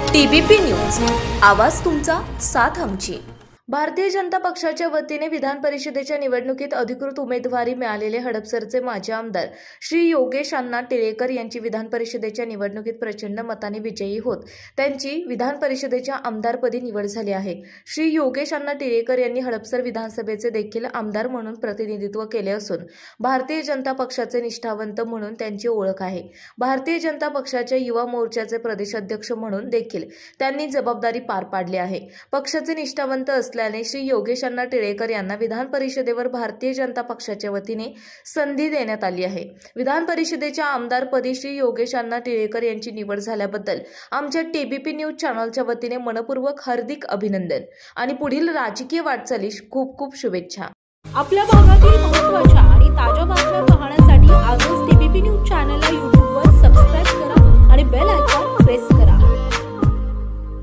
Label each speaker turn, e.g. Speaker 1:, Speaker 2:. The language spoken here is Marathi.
Speaker 1: TBP न्यूज, आवाज तुमचा, साथ आमची। भारतीय जनता पक्षाच्या वतीने विधान परिषदेच्या निवडणुकीत अधिकृत उमेदवारी मिळालेले हडपसरचे माजी आमदार श्री योगेश अण्णा टिळेकर यांची विधान परिषदेच्या निवडणुकीत प्रचंड मताने विजयी होत त्यांची विधान परिषदेच्या आमदारपदी निवड झाली आहे। श्री योगेश अण्णा टिळेकर यांनी हडपसर विधानसभेचे देखील आमदार म्हणून प्रतिनिधित्व केले असून भारतीय जनता पक्षाचे निष्ठावंत म्हणून त्यांची ओळख आहे। भारतीय जनता पक्षाच्या युवा मोर्चाचे प्रदेशाध्यक्ष म्हणून देखील त्यांनी जबाबदारी पार पाडली आहे। पक्षाचे निष्ठावंत श्री योगेश अण्णा टिळेकर यांना विधान परिषदेवर भारतीय जनता पक्षाच्या वतीने संधी देण्यात आली आहे। विधान परिषदेच्या आमदारपदी श्री योगेश अण्णा टिळेकर यांची निवड झाल्याबद्दल आमच्या TBP न्यूज चॅनलच्या वतीने मनपूर्वक हार्दिक अभिनंदन आणि पुढील राजकीय वाटचालीस खूप खूप शुभेच्छा।
Speaker 2: आपल्या भागातील महत्त्वाच्या आणि ताज्या बातम्या पाहण्यासाठी आज